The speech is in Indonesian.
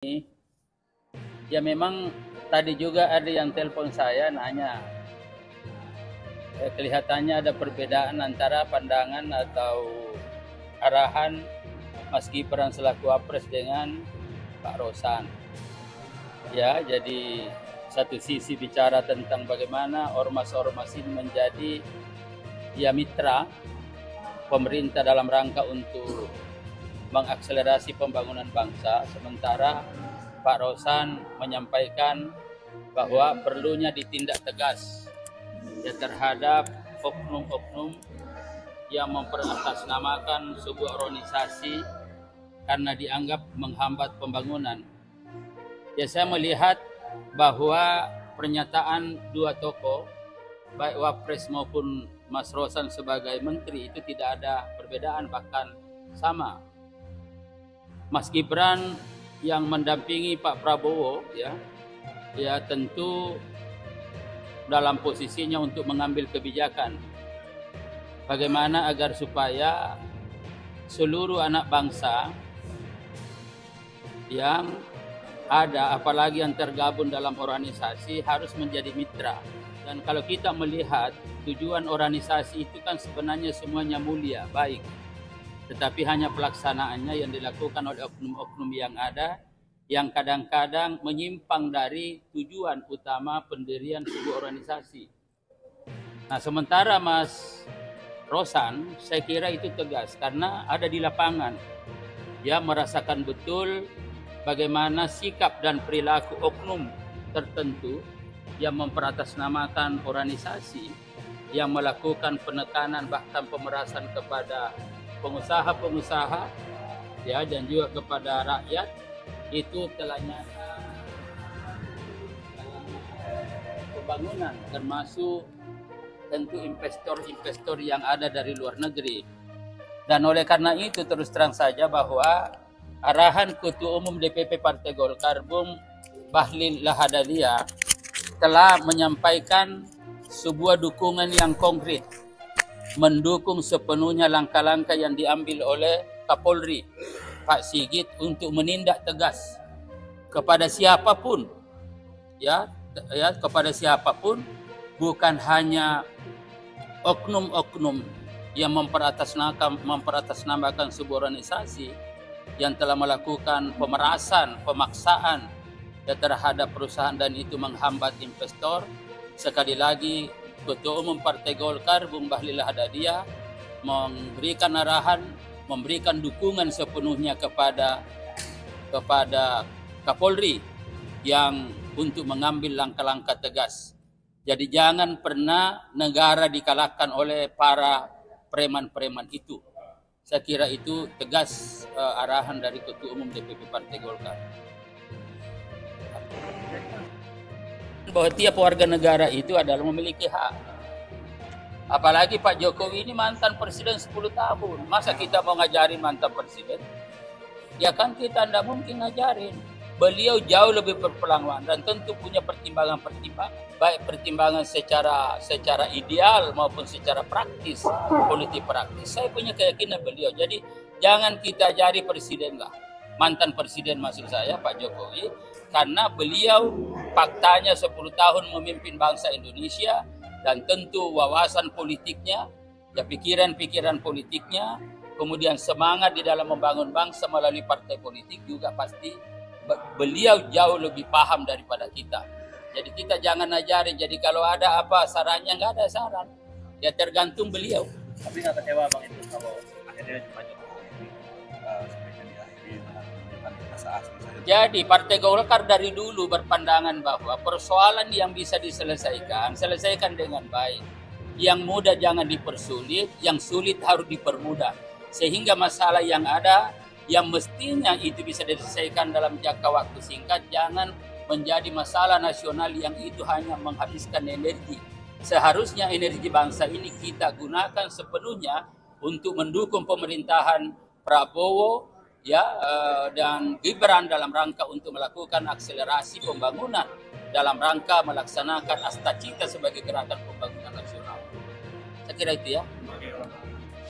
Ya memang tadi juga ada yang telepon saya nanya, kelihatannya ada perbedaan antara pandangan atau arahan Mas Gibran selaku Wapres dengan Pak Rosan. Ya, jadi satu sisi bicara tentang bagaimana ormas-ormas ini menjadi mitra pemerintah dalam rangka untuk mengakselerasi pembangunan bangsa, sementara Pak Rosan menyampaikan bahwa perlunya ditindak tegas terhadap oknum-oknum yang memperatasnamakan sebuah organisasi karena dianggap menghambat pembangunan. Ya, saya melihat bahwa pernyataan dua tokoh, baik Wapres maupun Mas Rosan sebagai menteri, itu tidak ada perbedaan, bahkan sama. Mas Gibran yang mendampingi Pak Prabowo ya tentu dalam posisinya untuk mengambil kebijakan bagaimana agar supaya seluruh anak bangsa yang ada, apalagi yang tergabung dalam organisasi, harus menjadi mitra. Dan kalau kita melihat tujuan organisasi itu kan sebenarnya semuanya mulia, baik, tetapi hanya pelaksanaannya yang dilakukan oleh oknum-oknum yang ada, yang kadang-kadang menyimpang dari tujuan utama pendirian sebuah organisasi. Nah, sementara Mas Rosan, saya kira itu tegas karena ada di lapangan. Dia merasakan betul bagaimana sikap dan perilaku oknum tertentu yang memperatasnamakan organisasi, yang melakukan penekanan bahkan pemerasan kepada pengusaha-pengusaha dan juga kepada rakyat, itu telah nyata pembangunan, termasuk tentu investor-investor yang ada dari luar negeri. Dan oleh karena itu terus terang saja bahwa arahan Ketua Umum DPP Partai Golkar Bung Bahlil Lahadalia telah menyampaikan sebuah dukungan yang konkret, mendukung sepenuhnya langkah-langkah yang diambil oleh Kapolri Pak Sigit untuk menindak tegas kepada siapapun, kepada siapapun, bukan hanya oknum-oknum yang memperatasnamakan sebuah organisasi yang telah melakukan pemerasan, pemaksaan terhadap perusahaan dan itu menghambat investor. Sekali lagi, Ketua Umum Partai Golkar Bung Bahlil Lahadalia memberikan arahan, memberikan dukungan sepenuhnya kepada Kapolri yang untuk mengambil langkah-langkah tegas. Jadi jangan pernah negara dikalahkan oleh para preman-preman itu. Saya kira itu tegas arahan dari Ketua Umum DPP Partai Golkar. Bahwa tiap warga negara itu adalah memiliki hak. Apalagi Pak Jokowi ini mantan presiden 10 tahun. Masa kita mau ngajarin mantan presiden? Ya kan kita tidak mungkin ngajarin. Beliau jauh lebih berpengalaman dan tentu punya pertimbangan-pertimbangan. Baik pertimbangan secara ideal maupun secara praktis, politik praktis. Saya punya keyakinan beliau. Jadi jangan kita ajari presiden lah. Mantan presiden maksud saya Pak Jokowi, karena beliau faktanya 10 tahun memimpin bangsa Indonesia dan tentu wawasan politiknya, pikiran-pikiran politiknya, kemudian semangat di dalam membangun bangsa melalui partai politik juga pasti beliau jauh lebih paham daripada kita. Jadi kita jangan ajarin. Jadi kalau ada apa sarannya, nggak ada saran. Ya tergantung beliau. Tapi nggak kecewa Bang itu kalau akhirnya cuma Jokowi sebaiknya diakhiri dengan menunjukkan rasa asli saja. Jadi Partai Golkar dari dulu berpandangan bahwa persoalan yang bisa selesaikan dengan baik. Yang mudah jangan dipersulit, yang sulit harus dipermudah. Sehingga masalah yang ada, yang mestinya itu bisa diselesaikan dalam jangka waktu singkat, jangan menjadi masalah nasional yang itu hanya menghabiskan energi. Seharusnya energi bangsa ini kita gunakan sepenuhnya untuk mendukung pemerintahan Prabowo dan Gibran dalam rangka untuk melakukan akselerasi pembangunan dalam rangka melaksanakan Asta Cita sebagai gerakan pembangunan nasional. Saya kira itu ya.